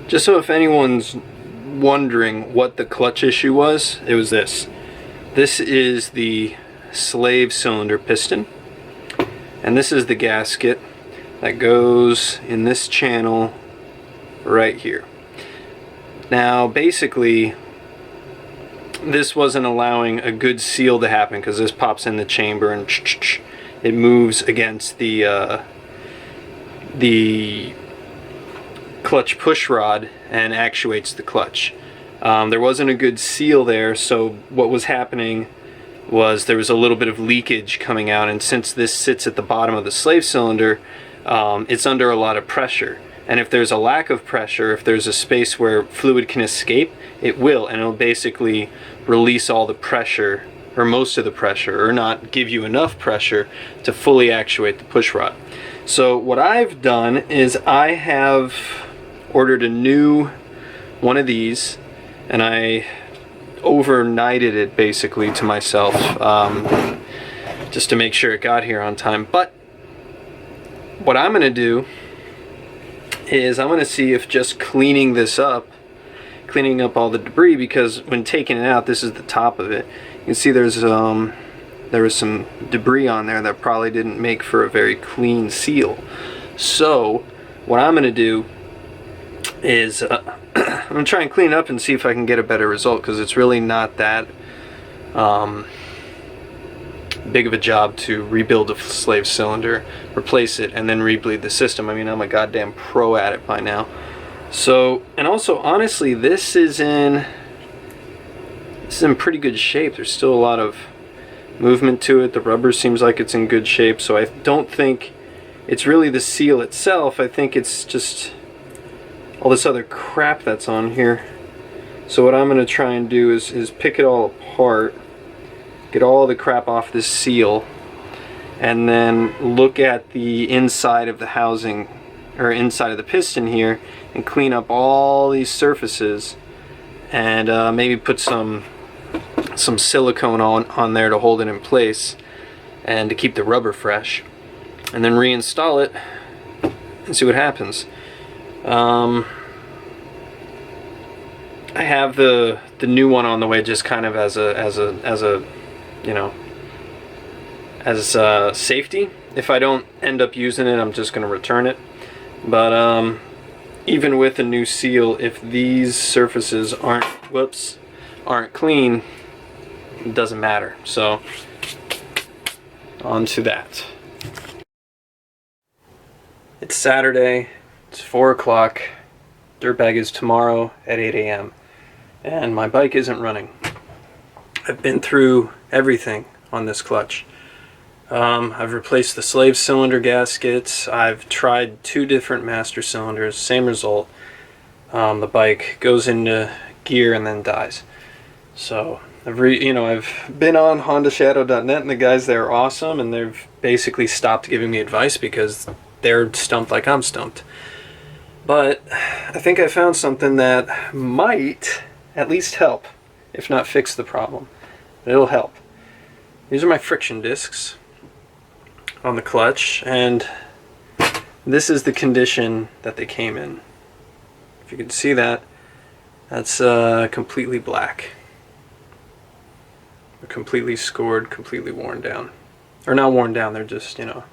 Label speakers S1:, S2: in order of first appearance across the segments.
S1: Just so if anyone's wondering what the clutch issue was, it was this. This is the slave cylinder piston, and this is the gasket that goes in this channel right here. Now basically this wasn't allowing a good seal to happen because this pops in the chamber and it moves against the clutch push rod and actuates the clutch. There wasn't a good seal there, so what was happening was there was a little bit of leakage coming out, and since this sits at the bottom of the slave cylinder, it's under a lot of pressure. And if there's a lack of pressure, if there's a space where fluid can escape, it will, and it'll basically release all the pressure, or most of the pressure, or not give you enough pressure to fully actuate the push rod. So what I've done is I have ordered a new one of these, and I overnighted it basically to myself, just to make sure it got here on time. But what I'm going to do is I'm going to see if just cleaning this up, cleaning up all the debris, because when taking it out, this is the top of it, you can see there was some debris on there that probably didn't make for a very clean seal. So what I'm going to do is I'm going to try and clean it up and see if I can get a better result, because it's really not that big of a job to rebuild a slave cylinder, replace it, and then rebleed the system. I mean, I'm a goddamn pro at it by now. So, and also honestly, this is in pretty good shape. There's still a lot of movement to it. The rubber seems like it's in good shape, so I don't think it's really the seal itself. I think it's just all this other crap that's on here. So what I'm going to try and do is pick it all apart, get all the crap off this seal, and then look at the inside of the housing, or inside of the piston here, and clean up all these surfaces, and maybe put some silicone on there to hold it in place and to keep the rubber fresh, and then reinstall it and see what happens. I have the new one on the way, just kind of as a you know, as safety. If I don't end up using it, I'm just going to return it. But even with a new seal, if these surfaces aren't clean, it doesn't matter. So on to that. It's Saturday, it's 4 o'clock, dirtbag is tomorrow at 8 a.m. and my bike isn't running. I've been through everything on this clutch. I've replaced the slave cylinder gaskets. I've tried 2 different master cylinders, same result. The bike goes into gear and then dies. So I've been on HondaShadow.net, and the guys there are awesome, and they've basically stopped giving me advice because they're stumped like I'm stumped. But I think I found something that might at least help, if not fix the problem. It'll help. These are my friction discs on the clutch, and this is the condition that they came in. If you can see that, that's completely black. They're completely scored, completely worn down. Or not worn down, they're just, you know,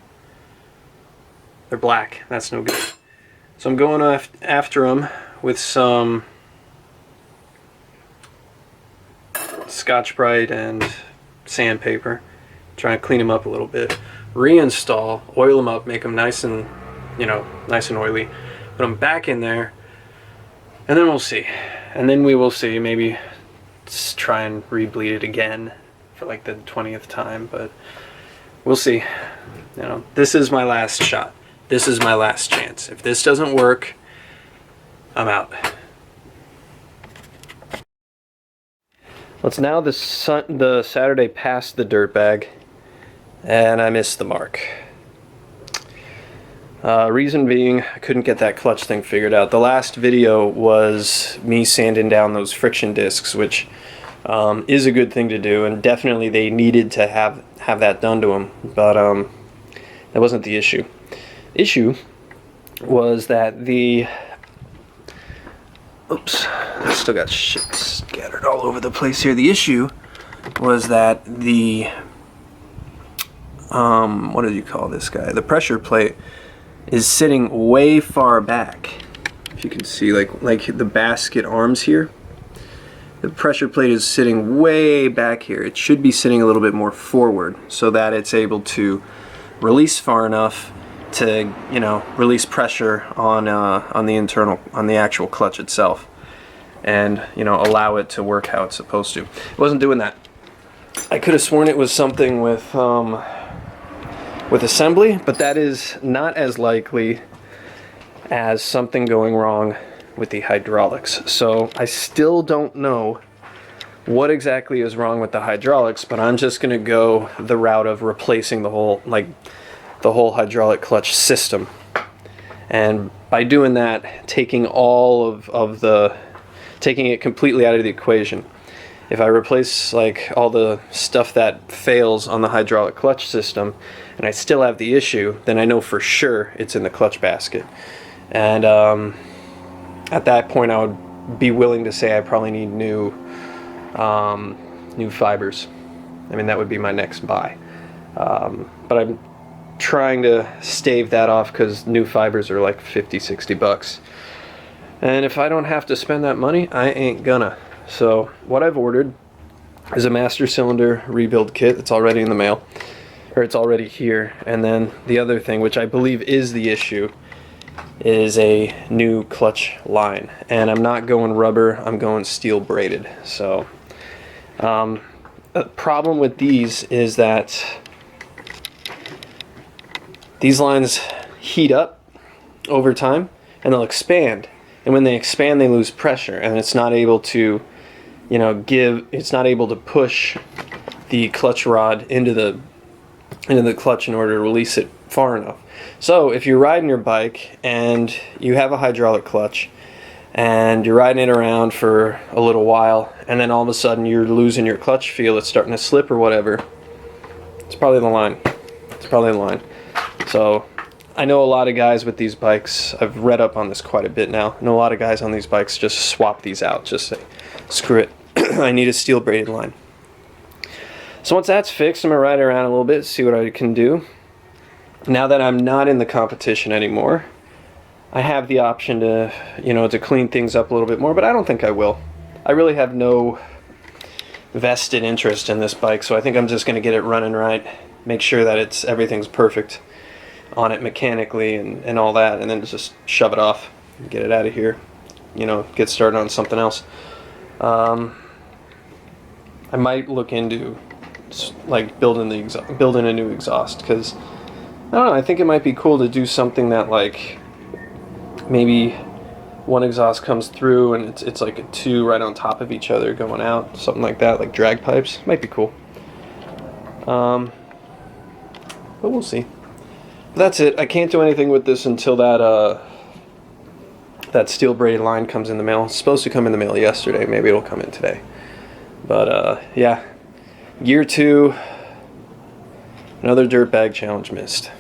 S1: they're black. That's no good. So I'm going after them with some Scotch-Brite and sandpaper, trying to clean them up a little bit, reinstall, oil them up, make them nice and, you know, nice and oily, put them back in there, and then we'll see. And then we will see, maybe try and rebleed it again for like the 20th time, but we'll see. You know, this is my last shot. This is my last chance. If this doesn't work, I'm out. Well, it's now the Saturday past the dirtbag, and I missed the mark. Reason being, I couldn't get that clutch thing figured out. The last video was me sanding down those friction discs, which is a good thing to do, and definitely they needed to have that done to them, but that wasn't the issue. Issue was that the oops, I still got shit scattered all over the place here. The issue was that the, what did you call this guy? The pressure plate is sitting way far back. If you can see, like the basket arms here, the pressure plate is sitting way back here. It should be sitting a little bit more forward so that it's able to release far enough to, you know, release pressure on the actual clutch itself, and, you know, allow it to work how it's supposed to. It wasn't doing that. I could have sworn it was something with assembly, but that is not as likely as something going wrong with the hydraulics. So I still don't know what exactly is wrong with the hydraulics, but I'm just gonna go the route of replacing the whole hydraulic clutch system. And by doing that, taking taking it completely out of the equation. If I replace like all the stuff that fails on the hydraulic clutch system and I still have the issue, then I know for sure it's in the clutch basket. And at that point I would be willing to say I probably need new fibers. I mean, that would be my next buy. But I'm trying to stave that off because new fibers are like 50-60 bucks. And if I don't have to spend that money, I ain't gonna. So what I've ordered is a master cylinder rebuild kit. It's already in the mail, or it's already here. And then the other thing, which I believe is the issue, is a new clutch line. And I'm not going rubber, I'm going steel braided. So the problem with these is that these lines heat up over time and they'll expand. And when they expand, they lose pressure, and it's not able to, you know, it's not able to push the clutch rod into the clutch in order to release it far enough. So if you're riding your bike and you have a hydraulic clutch and you're riding it around for a little while, and then all of a sudden you're losing your clutch feel, it's starting to slip or whatever, it's probably the line. It's probably the line. So I know a lot of guys with these bikes, I've read up on this quite a bit now, I know a lot of guys on these bikes just swap these out, just say, screw it, I need a steel braided line. So once that's fixed, I'm going to ride around a little bit, see what I can do. Now that I'm not in the competition anymore, I have the option to, you know, to clean things up a little bit more, but I don't think I will. I really have no vested interest in this bike, so I think I'm just going to get it running right, make sure that everything's perfect on it mechanically and all that, and then just shove it off and get it out of here, you know, get started on something else. I might look into like building a new exhaust, because I don't know, I think it might be cool to do something that, like, maybe one exhaust comes through and it's like a two right on top of each other going out, something like that, like drag pipes. Might be cool. But we'll see. That's it. I can't do anything with this until that steel braided line comes in the mail. It's supposed to come in the mail yesterday. Maybe it'll come in today. But yeah, year 2, another dirtbag challenge missed.